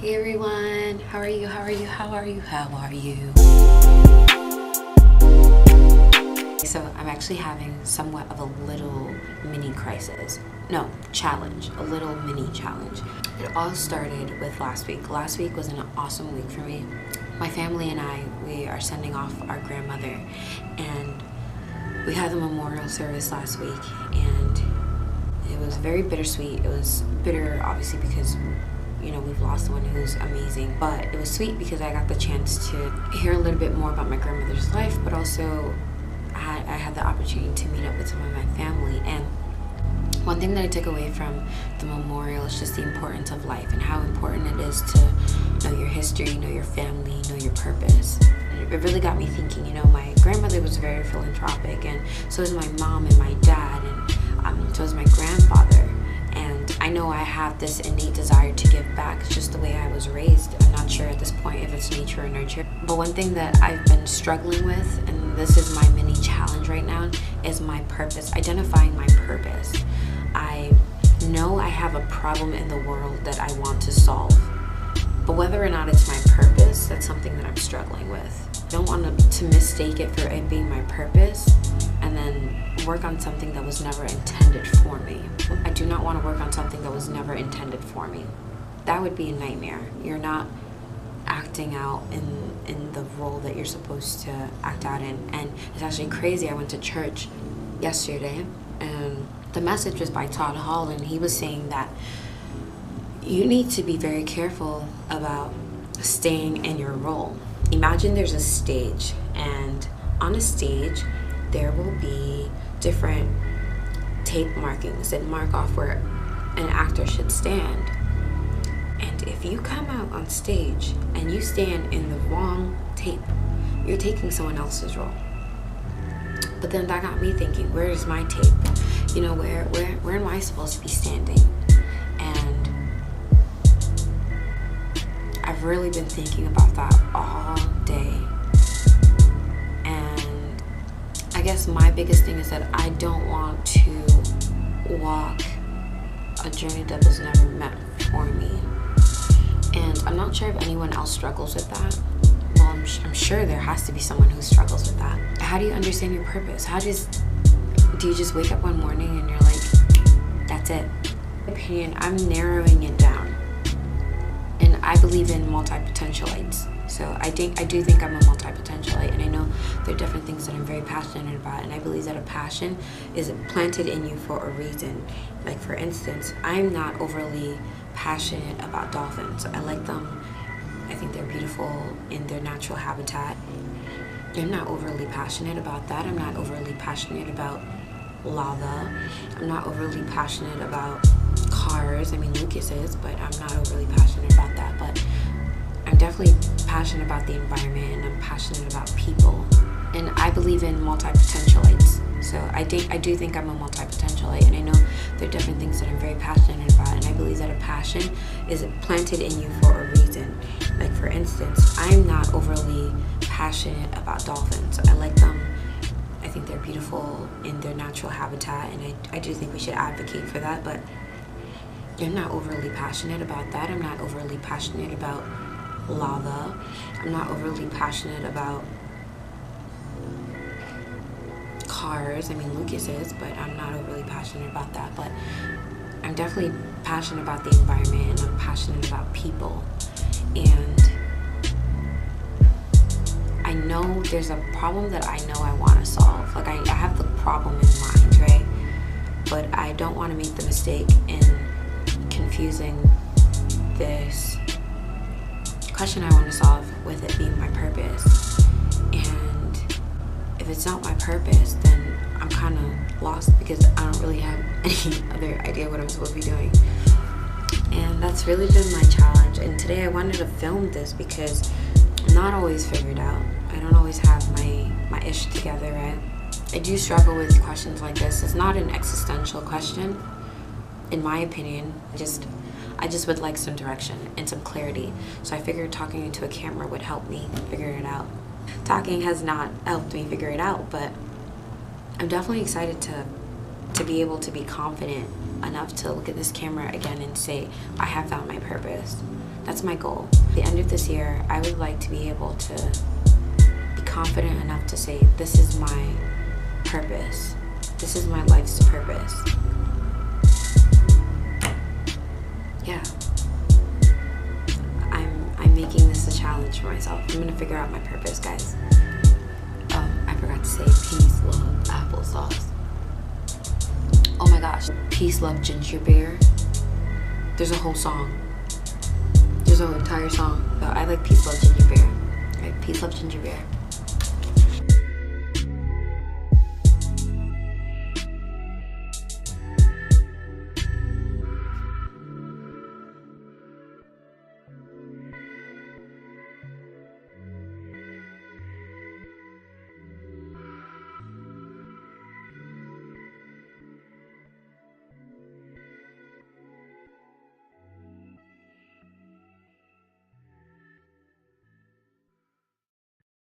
Hey everyone, how are you? How are you? How are you? How are you? So I'm actually having somewhat of a little mini crisis. No, challenge. A little mini challenge. It all started with last week. Last week was an awesome week for me. My family and I, we are sending off our grandmother, and we had the memorial service last week, and it was very bittersweet. It was bitter, obviously, because we've lost someone who's amazing, but it was sweet because I got the chance to hear a little bit more about my grandmother's life, but also I had the opportunity to meet up with some of my family. And one thing that I took away from the memorial is just the importance of life and how important it is to know your history, know your family, know your purpose. And it really got me thinking, my grandmother was very philanthropic, and so is my mom and my dad, and so is my grandfather. And I know I have this innate desire to give back. It's just the way I was raised. I'm not sure at this point if it's nature or nurture. But one thing that I've been struggling with, and this is my mini challenge right now, is my purpose, identifying my purpose. I know I have a problem in the world that I want to solve. But whether or not it's my purpose, that's something that I'm struggling with. I don't want to mistake it for it being my purpose and then work on something that was never intended for me. I do not want to work on something that was never intended for me. That would be a nightmare. You're not acting out in the role that you're supposed to act out in. And it's actually crazy. I went to church yesterday, and the message was by Todd Hall, and he was saying that you need to be very careful about staying in your role. Imagine there's a stage, and on a stage there will be different tape markings that mark off where an actor should stand. And if you come out on stage and you stand in the wrong tape, you're taking someone else's role. But then that got me thinking, where is my tape? Where am I supposed to be standing? And I've really been thinking about that all day. And I guess my biggest thing is that I don't want to walk a journey that was never meant for me. And I'm not sure if anyone else struggles with that. Well, I'm sure there has to be someone who struggles with that. How do you understand your purpose? Do you just wake up one morning and you're like, that's it? In my opinion, I'm narrowing it down. And I believe in multi-potentialites. So I do think I'm a multi-potentialite, and I know there are different things that I'm very passionate about, and I believe that a passion is planted in you for a reason. Like, for instance, I'm not overly passionate about dolphins. I like them. I think they're beautiful in their natural habitat. I'm not overly passionate about that. I'm not overly passionate about lava. I'm not overly passionate about cars. I mean, Lucas is, but I'm not overly passionate about that. But I'm definitely passionate about the environment, and I'm passionate about people. And I believe in multi-potentialites. So I do think I'm a multi-potentialite, and I know there are different things that I'm very passionate about, and I believe that a passion is planted in you for a reason. Like, for instance, I'm not overly passionate about dolphins. I like them. I think they're beautiful in their natural habitat, and I do think we should advocate for that, but I'm not overly passionate about that. I'm not overly passionate about lava. I'm not overly passionate about cars. I mean, Lucas is, but I'm not overly passionate about that. But I'm definitely passionate about the environment, and I'm passionate about people. And I know there's a problem that I know I want to solve. Like, I have the problem in mind, right? But I don't want to make the mistake in confusing this question I want to solve with it being my purpose. And if it's not my purpose, then I'm kind of lost, because I don't really have any other idea what I'm supposed to be doing. And that's really been my challenge. And today I wanted to film this because I'm not always figured out. I don't always have my ish together, right? I do struggle with questions like this. It's not an existential question, in my opinion. I just would like some direction and some clarity. So I figured talking into a camera would help me figure it out. Talking has not helped me figure it out, but I'm definitely excited to be able to be confident enough to look at this camera again and say, I have found my purpose. That's my goal. At the end of this year, I would like to be able to be confident enough to say, this is my purpose. This is my life's purpose. Yeah. I'm making this a challenge for myself. I'm gonna figure out my purpose, guys. Oh, I forgot to say peace, love, applesauce. Oh my gosh, peace, love, ginger beer. There's a whole song. There's an entire song. So I like peace, love, ginger beer. Right? Peace, love, ginger beer.